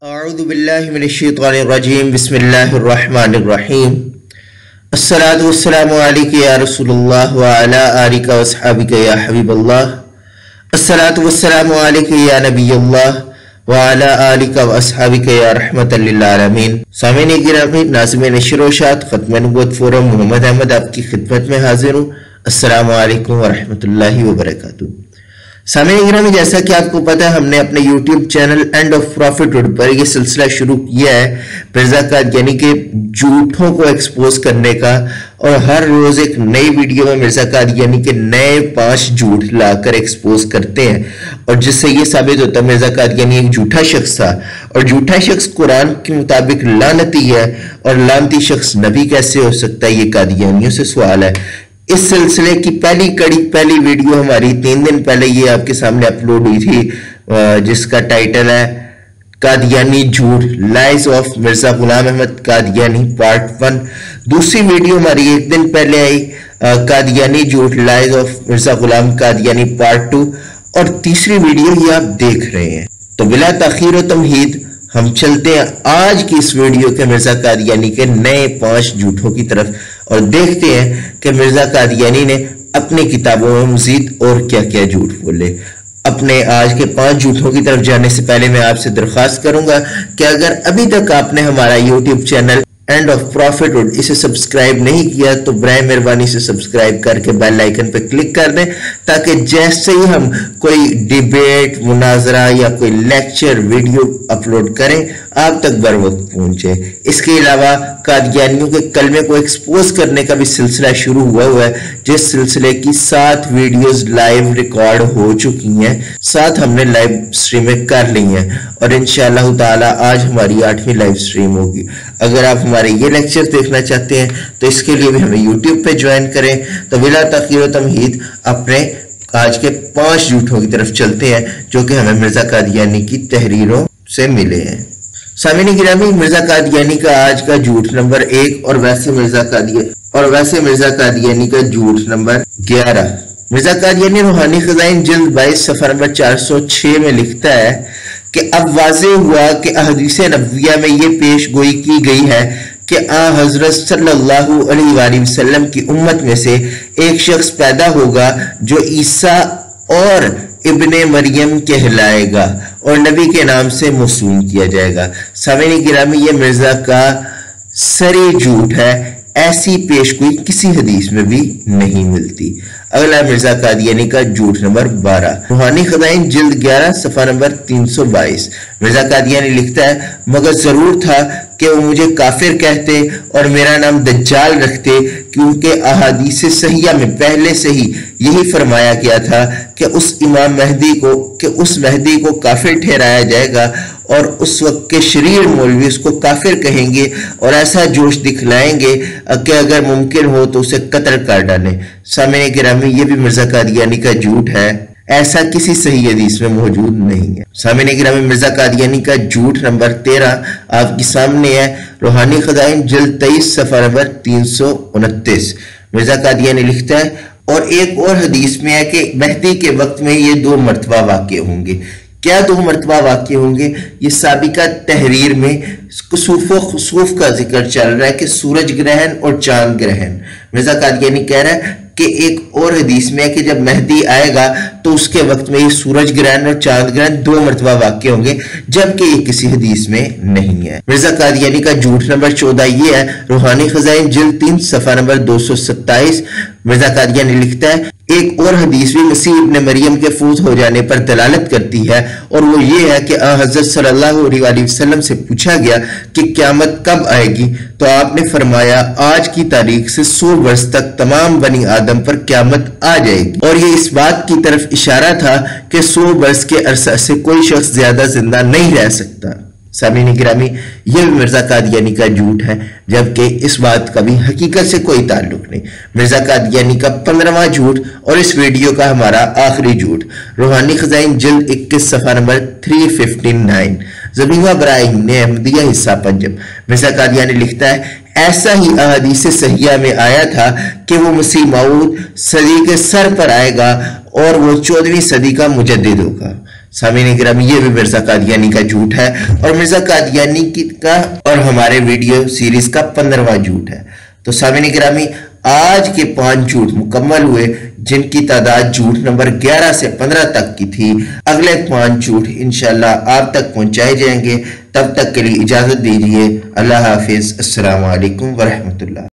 अऊज़ु बिल्लाहि मिनश्शैतानिर्रजीम बिस्मिल्लाहिर्रहमानिर्रहीम अस्सलातु वस्सलामु अलैका या रसूलल्लाह व अला आलिका व अस्हाबिका या हबीबल्लाह अस्सलातु वस्सलामु अलैका या नबियल्लाह व अला आलिका व अस्हाबिका या रहमतल लिल आलमीन। सामीन गिरामी नाज़िमीन नशर-ओ-शात ख़त्म नबुव्वत फोरम मोहम्मद अहमद आपकी खिदमत में हाजिर हूँ। अस्सलामु अलैकुम व रहमतुल्लाहि व बरकातुहू। सामीन गिरामी, जैसा कि आपको पता है, हमने अपने YouTube channel end of prophethood पर यह सिलसिला शुरू किया है मिर्जा कादियानी के झूठों को एक्सपोज करने का, और हर रोज एक नई वीडियो में मिर्जा कादियानी के नए 5 झूठ लाकर एक्सपोज करते हैं, और जिससे ये साबित होता है मिर्जा कादियानी एक झूठा शख्स था, और झूठा शख्स कुरान के मुताबिक लानती है, और लानती शख्स नबी कैसे हो सकता है, ये कादियानियों से सवाल है। इस सिलसिले की पहली कड़ी, पहली वीडियो हमारी 3 दिन पहले ये आपके सामने अपलोड हुई थी, जिसका टाइटल है कादियानी झूठ, lies of Mirza Ghulam Ahmad Qadiani part 1। दूसरी वीडियो हमारी 1 दिन पहले आई, कादियानी झूठ, lies of Mirza Ghulam Qadiani part 2, और तीसरी वीडियो ये आप देख रहे हैं। तो बिला ताखीर व तमहीद हम चलते हैं आज की इस वीडियो के मिर्जा कादियानी के नए 5 झूठों की तरफ, और देखते हैं कि मिर्जा कादियानी ने अपनी किताबों में मजीद और क्या क्या झूठ बोले। अपने आज के 5 झूठों की तरफ जाने से पहले मैं आपसे दरख्वास्त करूंगा कि अगर अभी तक आपने हमारा YouTube channel end of prophethood इसे सब्सक्राइब नहीं किया तो बराए मेहरबानी से सब्सक्राइब करके बेल आइकन पर क्लिक कर दें, ताकि जैसे ही हम कोई डिबेट, मुनाजरा या कोई लेक्चर वीडियो अपलोड करें आप तक बर वक्त पहुंचे। इसके अलावा कादियानियों के कलमे को एक्सपोज करने का भी सिलसिला शुरू हुआ है, जिस सिलसिले की 7 वीडियोस लाइव रिकॉर्ड हो चुकी हैं, 7 हमने लाइव स्ट्रीमें कर ली हैं, और इंशाअल्लाह ताला आज हमारी 8वीं लाइव स्ट्रीम होगी। अगर आप हमारे ये लेक्चर देखना चाहते हैं तो इसके लिए भी हमें YouTube पे ज्वाइन करें। तो बिला तखीर व तमहीद अपने आज के 5 झूठों की तरफ चलते हैं जो कि हमें मिर्जा कादियानी की तहरीरों से मिले हैं। सामीन गिरामी, मिर्जा कादियानी का आज का झूठ नंबर 1 और वैसे मिर्जा कादियानी का झूठ नंबर 11। मिर्जा कादियानी रूहानी खजाइन जिल्द 22 सफ़ा नंबर 406 में लिखता है कि अब वाज़े हुआ कि अहदीस नबविया में ये पेश गोई की गई है कि हज़रत सल्लल्लाहु अलैहि वसल्लम की उम्मत में से एक शख्स पैदा होगा जो ईसा और इब्ने मरियम कहलाएगा और नबी के नाम से मौसूम किया जाएगा। सामीन गिरामी, ये मिर्जा का सरी झूठ है, ऐसी पेशगोई किसी हदीस में भी नहीं मिलती। अगला मिर्जा कादियानी का झूठ नंबर 12, रूहानी खजाइन जिल्द 11 सफ़ा नंबर 322। मिर्जा कादियानी लिखता है, मगर जरूर था कि वो मुझे काफिर कहते और मेरा नाम दज्जाल रखते, क्योंकि अहादीस सहिया में पहले से ही यही फरमाया गया था कि उस महदी को काफिर ठहराया जाएगा, और उस वक्त के शरीर मौलवी उसको काफिर कहेंगे और ऐसा जोश दिखलाएंगे कि अगर मुमकिन हो तो उसे कत्ल कर डालें। सामीन गिरामी, ये भी मिर्जा कादियानी का झूठ है, ऐसा किसी सही हदीस में मौजूद नहीं है। सामीन गिरामी, मिर्जा कादियानी का झूठ नंबर 13 आपके सामने है, रूहानी खजाइन जिल्द 23 सफ़ा नंबर 329। मिर्जा कादियानी लिखता है, और एक और हदीस में है कि महदी के वक्त में ये 2 मरतबा वाक़े होंगे। क्या 2 मरतबा वाक़े होंगे? ये साबिका तहरीर में कुसूफ व खुसूफ का जिक्र चल रहा है कि सूरज ग्रहण और चांद ग्रहण। मिर्जा कादियानी कह रहा है कि एक और हदीस में है कि जब मेहदी आएगा तो उसके वक्त में ये सूरज ग्रहण और चांद ग्रहण 2 मरतबा वाक़े होंगे, जबकि ये किसी हदीस में नहीं है। मिर्जा कादियानी का झूठ नंबर 14 ये है, रूहानी खजाइन जिल्द 3 सफ़ा नंबर 227। मिर्जा कादियानी लिखता है, एक और हदीस भी मसीह इब्ने मरियम के फौत हो जाने पर दलालत करती है, और वो ये है कि हज़रत सल्लल्लाहु अलैहि वसल्लम से पूछा गया कि क़यामत कब आएगी, तो आपने फरमाया आज की तारीख से 100 वर्ष तक तमाम बनी आदम पर क़यामत आ जाएगी, और ये इस बात की तरफ इशारा था कि 100 वर्ष के अरसा से कोई शख्स ज्यादा जिंदा नहीं रह सकता। सामीन गिरामी, यह मिर्जा कादियानी का झूठ है, जबकि इस बात का भी हकीकत से कोई ताल्लुक नहीं। मिर्जा कादियानी का 15वां झूठ और इस वीडियो का हमारा आखिरी झूठ, रूहानी खजाइन जिल्द 21 सफ़ा नंबर 359, ज़मीमा बराहीन अहमदिया हिस्सा पंजब। मिर्जा कादियानी लिखता है, ऐसा ही अहादीस सहिया में आया था कि वो मसीह मऊद सदी के सर पर आएगा और वो 14वीं सदी का मुजद्दिद होगा। सामीन गिरामी, ये भी मिर्जा कादियानी का झूठ है और मिर्जा कादियानी का और हमारे वीडियो सीरीज का 15वां झूठ है। तो सामीन गिरामी, आज के 5 झूठ मुकम्मल हुए, जिनकी तादाद झूठ नंबर 11 से 15 तक की थी। अगले 5 झूठ इंशाल्लाह आप तक पहुंचाए जाएंगे। तब तक के लिए इजाजत दीजिए। अल्लाह हाफिज। अस्सलामु अलैकुम व रहमतुल्लाह।